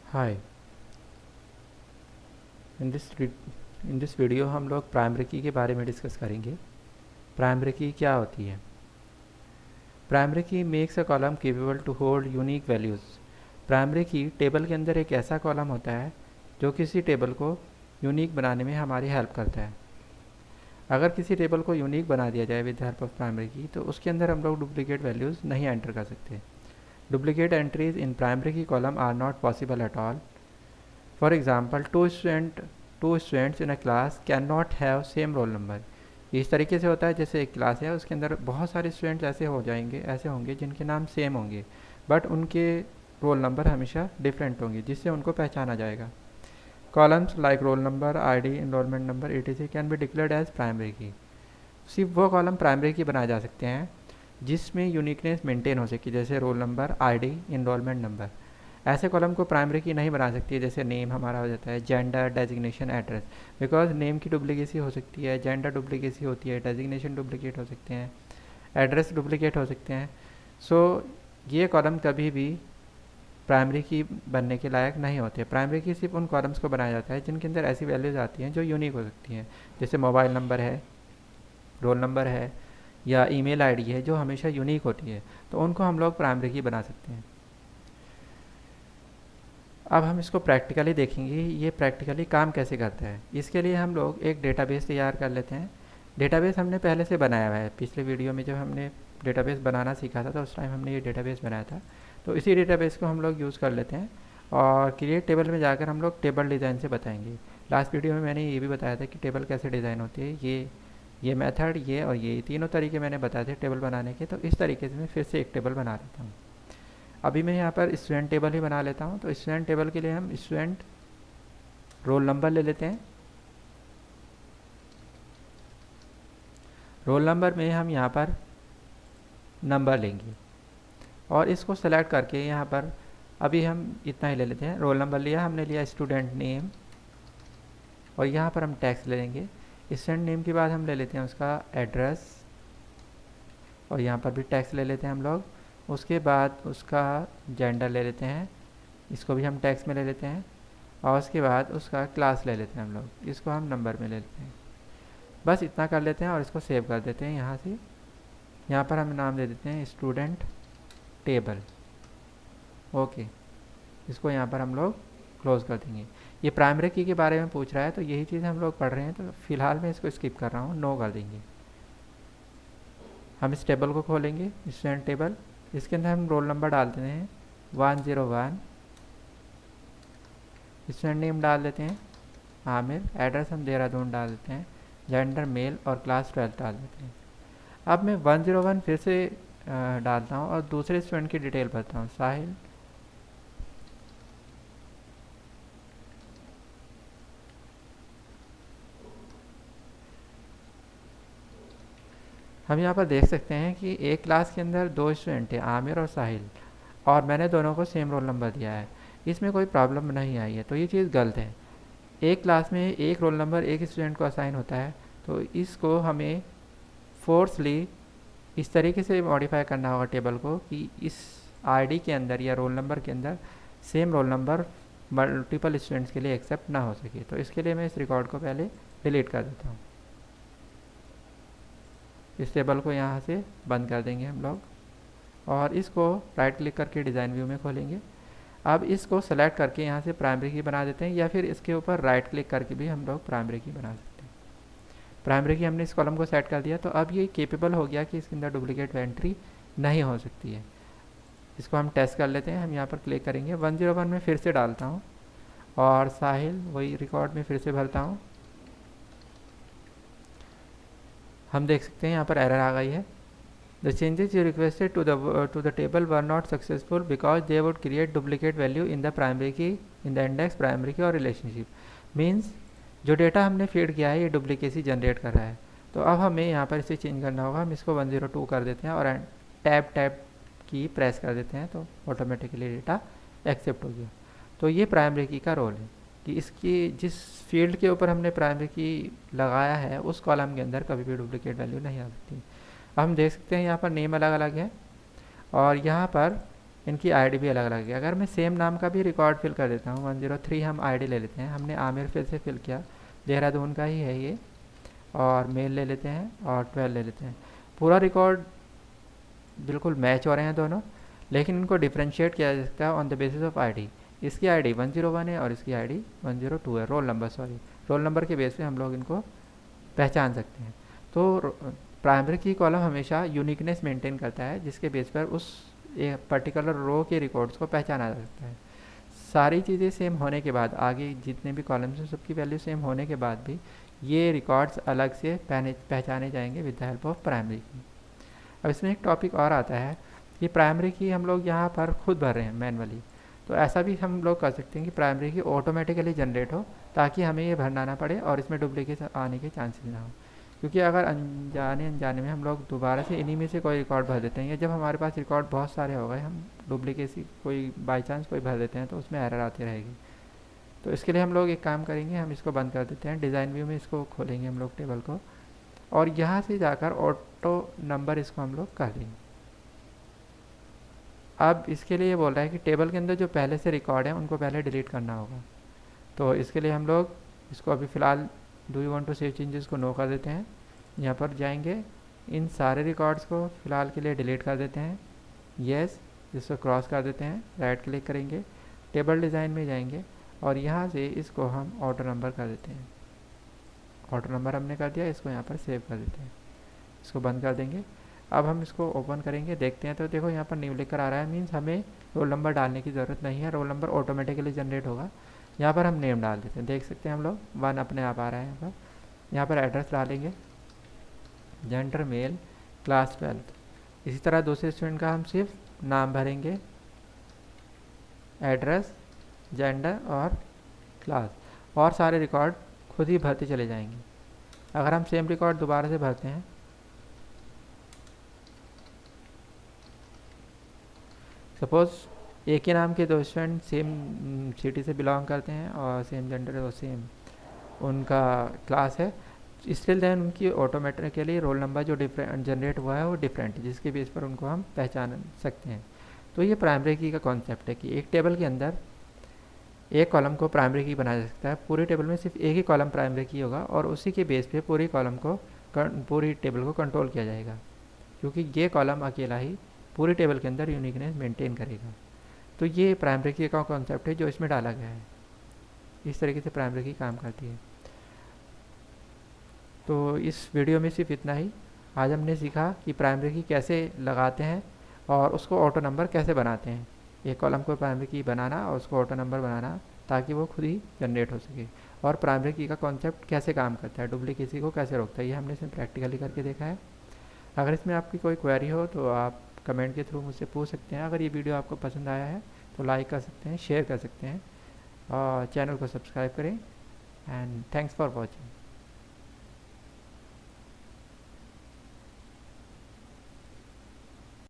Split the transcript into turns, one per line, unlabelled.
Hi. In this in this video हम लोग primary की के बारे में डिस्कस करेंगे। प्राइमरी की क्या होती है? Primary key makes a column capable to hold unique values. Primary key table के अंदर एक ऐसा कॉलम होता है जो किसी टेबल को यूनिक बनाने में हमारी हेल्प करता है। अगर किसी टेबल को यूनिक बना दिया जाए with the help of primary की, तो उसके अंदर हम लोग डुप्लीकेट वैल्यूज़ नहीं एंटर कर सकते। Duplicate entries in primary key column are not possible at all. For example, two students in a class cannot have same roll number। इस तरीके से होता है जैसे एक क्लास है, उसके अंदर बहुत सारे स्टूडेंट्स ऐसे होंगे जिनके नाम सेम होंगे, बट उनके रोल नंबर हमेशा डिफरेंट होंगे, जिससे उनको पहचाना जाएगा। Columns like roll number, ID, enrollment number, etc can be declared as primary key. सिर्फ वो कॉलम प्राइमरी की बनाए जा सकते हैं जिसमें यूनिकनेस मेंटेन हो सके, जैसे roll number, ID, enrollment number. ऐसे कॉलम को प्राइमरी की नहीं बना सकती है, जैसे नेम हमारा हो जाता है, gender, designation, address. Because name की डुप्लीकेसी हो सकती है, जेंडर डुप्लीकेसी होती है, डेजिग्नेशन डुप्लीकेट हो सकते हैं, एड्रेस डुप्लीकेट हो सकते हैं। सो ये कॉलम कभी भी प्राइमरी की बनने के लायक नहीं होते। प्राइमरी की सिर्फ उन कॉलम्स को बनाया जाता है जिनके अंदर ऐसी वैल्यूज़ आती हैं जो यूनिक हो सकती हैं, जैसे मोबाइल नंबर है, रोल नंबर है, या ईमेल आईडी है, जो हमेशा यूनिक होती है, तो उनको हम लोग प्राइमरी की बना सकते हैं। अब हम इसको प्रैक्टिकली देखेंगे, ये प्रैक्टिकली काम कैसे करता है। इसके लिए हम लोग एक डेटाबेस तैयार कर लेते हैं। डेटाबेस हमने पहले से बनाया हुआ है। पिछले वीडियो में जब हमने डेटाबेस बनाना सीखा था, तो उस टाइम हमने ये डेटाबेस बनाया था। तो इसी डेटाबेस को हम लोग यूज़ कर लेते हैं और क्रिएट टेबल में जाकर हम लोग टेबल डिज़ाइन से बताएंगे। लास्ट वीडियो में मैंने ये भी बताया था कि टेबल कैसे डिज़ाइन होती है। ये मेथड, ये और ये तीनों तरीके मैंने बताए थे टेबल बनाने के। तो इस तरीके से मैं फिर से एक टेबल बना लेता हूँ। अभी मैं यहाँ पर स्टूडेंट टेबल ही बना लेता हूँ। तो स्टूडेंट टेबल के लिए हम स्टूडेंट रोल नंबर ले लेते हैं। रोल नंबर में हम यहाँ पर नंबर लेंगे और इसको सेलेक्ट करके यहाँ पर अभी हम इतना ही ले लेते हैं। रोल नंबर लिया, हमने लिया स्टूडेंट नेम, और यहाँ पर हम टैक्स ले लेंगे। स्टूडेंट नेम के बाद हम ले लेते हैं उसका एड्रेस, और यहाँ पर भी टैक्स ले लेते हैं हम लोग। उसके बाद उसका जेंडर ले लेते हैं, इसको भी हम टैक्स में ले लेते हैं। और उसके बाद उसका क्लास ले लेते हैं हम लोग, इसको हम नंबर में ले लेते हैं। बस इतना कर लेते हैं और इसको सेव कर देते हैं यहाँ से। यहाँ पर हम नाम दे देते हैं स्टूडेंट टेबल। ओके, इसको यहाँ पर हम लोग क्लोज कर देंगे। ये प्राइमरी की के बारे में पूछ रहा है, तो यही चीज़ हम लोग पढ़ रहे हैं, तो फिलहाल मैं इसको स्किप कर रहा हूँ, नो कर देंगे। हम इस टेबल को खोलेंगे, स्टूडेंट टेबल। इसके अंदर हम रोल नंबर डाल देते हैं 101, स्टूडेंट नेम डाल देते हैं आमिर, एड्रेस हम देहरादून डाल देते हैं, जेंडर मेल, और क्लास 12 डाल देते हैं। अब मैं 101 फिर से डालता हूँ और दूसरे स्टूडेंट की डिटेल भरता हूँ, साहिल। हम यहाँ पर देख सकते हैं कि एक क्लास के अंदर दो स्टूडेंट हैं, आमिर और साहिल, और मैंने दोनों को सेम रोल नंबर दिया है। इसमें कोई प्रॉब्लम नहीं आई है, तो ये चीज़ गलत है। एक क्लास में एक रोल नंबर एक स्टूडेंट को असाइन होता है, तो इसको हमें फोर्सली इस तरीके से मॉडिफाई करना होगा टेबल को कि इस आईडी के अंदर या रोल नंबर के अंदर same roll number multiple students के लिए एक्सेप्ट ना हो सके। तो इसके लिए मैं इस रिकॉर्ड को पहले डिलीट कर देता हूँ। इस टेबल को यहाँ से बंद कर देंगे हम लोग, और इसको राइट क्लिक करके डिज़ाइन व्यू में खोलेंगे। अब इसको सेलेक्ट करके यहाँ से प्राइमरी की बना देते हैं, या फिर इसके ऊपर राइट क्लिक करके भी हम लोग प्राइमरी की बना सकते हैं। प्राइमरी की हमने इस कॉलम को सेट कर दिया, तो अब ये केपेबल हो गया कि इसके अंदर डुप्लीकेट एंट्री नहीं हो सकती है। इसको हम टेस्ट कर लेते हैं। हम यहाँ पर क्लिक करेंगे, 101 में फिर से डालता हूँ, और साहिल वही रिकॉर्ड में फिर से भरता हूँ। हम देख सकते हैं यहाँ पर एरर आ गई है। The changes you requested to the table were not successful because they would create duplicate value in the primary key, in the index, primary key और relationship। मीन्स जो डेटा हमने फीड किया है ये डुप्लीकेसी जनरेट कर रहा है। तो अब हमें यहाँ पर इसे चेंज करना होगा। हम इसको 102 कर देते हैं और टैब की प्रेस कर देते हैं, तो ऑटोमेटिकली डेटा एक्सेप्ट हो गया। तो ये प्राइमरी की का रोल है कि इसकी जिस फील्ड के ऊपर हमने प्राइमरी की लगाया है उस कॉलम के अंदर कभी भी डुप्लीकेट वैल्यू नहीं आ सकती। हम देख सकते हैं यहाँ पर नेम अलग अलग है, और यहाँ पर इनकी आईडी भी अलग अलग है। अगर मैं सेम नाम का भी रिकॉर्ड फिल कर देता हूँ, 103 हम आईडी ले लेते हैं, हमने आमिर फिर से फिल किया, देहरादून का ही है ये, और मेल ले लेते हैं और 12 ले लेते हैं। पूरा रिकॉर्ड बिल्कुल मैच हो रहे हैं दोनों, लेकिन इनको डिफ्रेंशिएट किया जा सकता है on the basis of ID. इसकी आईडी 101 है और इसकी आईडी 102 है, roll number sorry, roll number के बेस पे हम लोग इनको पहचान सकते हैं। तो प्राइमरी की कॉलम हमेशा यूनिकनेस मेंटेन करता है, जिसके बेस पर उस एक पर्टिकुलर रो के रिकॉर्ड्स को पहचाना जा सकता है। सारी चीज़ें सेम होने के बाद, आगे जितने भी कॉलम्स हैं सबकी वैल्यू सेम होने के बाद भी ये रिकॉर्ड्स अलग से पहचाने जाएंगे with the help of primary की। अब इसमें एक टॉपिक और आता है कि प्राइमरी की हम लोग यहाँ पर खुद भर रहे हैं मैनुअली, तो ऐसा भी हम लोग कर सकते हैं कि प्राइमरी की ऑटोमेटिकली जनरेट हो, ताकि हमें ये भरना ना पड़े और इसमें डुप्लीकेट आने के चांसेस ना हो। क्योंकि अगर अनजाने में हम लोग दोबारा से इन्हीं में से कोई रिकॉर्ड भर देते हैं, या जब हमारे पास रिकॉर्ड बहुत सारे हो गए हम डुप्लीकेसी कोई बाई चांस कोई भर देते हैं, तो उसमें एरर आती रहेगी। तो इसके लिए हम लोग एक काम करेंगे, हम इसको बंद कर देते हैं, डिज़ाइन व्यू में इसको खोलेंगे हम लोग टेबल को, और यहाँ से जाकर ऑटो नंबर इसको हम लोग कर देंगे। अब इसके लिए ये बोल रहा है कि टेबल के अंदर जो पहले से रिकॉर्ड है उनको पहले डिलीट करना होगा। तो इसके लिए हम लोग इसको अभी फ़िलहाल do you want to save changes को नो कर देते हैं। यहाँ पर जाएंगे, इन सारे रिकॉर्ड्स को फ़िलहाल के लिए डिलीट कर देते हैं, येस, इसको क्रॉस कर देते हैं, राइट क्लिक करेंगे, टेबल डिज़ाइन में जाएंगे और यहाँ से इसको हम ऑटो नंबर कर देते हैं। ऑटो नंबर हमने कर दिया, इसको यहाँ पर सेव कर देते हैं, इसको बंद कर देंगे। अब हम इसको ओपन करेंगे, देखते हैं, तो देखो यहाँ पर न्यू लिखकर आ रहा है, मीन्स हमें रोल नंबर डालने की ज़रूरत नहीं है, रोल नंबर ऑटोमेटिकली जनरेट होगा। यहाँ पर हम नेम डाल देते हैं, देख सकते हैं हम लोग 1 अपने आप आ रहा है। यहाँ पर एड्रेस डालेंगे, जेंडर मेल, क्लास 12। इसी तरह दूसरे स्टूडेंट का हम सिर्फ नाम भरेंगे, एड्रेस, जेंडर और क्लास, और सारे रिकॉर्ड खुद ही भरते चले जाएंगे। अगर हम सेम रिकॉर्ड दोबारा से भरते हैं, सपोज़ एक ही नाम के दो स्टूडेंट सेम सिटी से बिलोंग करते हैं और सेम जेंडर और सेम उनका क्लास है, स्टिल देन उनकी ऑटोमेटिकली रोल नंबर जो डिफरेंट जनरेट हुआ है वो डिफरेंट है, जिसके बेस पर उनको हम पहचान सकते हैं। तो ये प्राइमरी की का कॉन्सेप्ट है कि एक टेबल के अंदर एक कॉलम को प्राइमरी की बनाया जा सकता है। पूरे टेबल में सिर्फ एक ही कॉलम प्राइमरी की होगा और उसी के बेस पे पूरी कॉलम को पूरी टेबल को कंट्रोल किया जाएगा, क्योंकि ये कॉलम अकेला ही पूरी टेबल के अंदर यूनिकनेस मेंटेन करेगा। तो ये प्राइमरी की का कॉन्सेप्ट है जो इसमें डाला गया है। इस तरीके से प्राइमरी की काम करती है। तो इस वीडियो में सिर्फ इतना ही। आज हमने सीखा कि प्राइमरी की कैसे लगाते हैं और उसको ऑटो नंबर कैसे बनाते हैं। एक कॉलम को प्राइमरी की बनाना और उसको ऑटो नंबर बनाना, ताकि वो खुद ही जनरेट हो सके। और प्राइमरी की का कॉन्सेप्ट कैसे काम करता है, डुप्लीकेसी को कैसे रोकता है, ये हमने इसमें प्रैक्टिकली करके देखा है। अगर इसमें आपकी कोई क्वेरी हो तो आप कमेंट के थ्रू मुझसे पूछ सकते हैं। अगर ये वीडियो आपको पसंद आया है तो लाइक कर सकते हैं, शेयर कर सकते हैं और चैनल को सब्सक्राइब करें। And thanks for watching.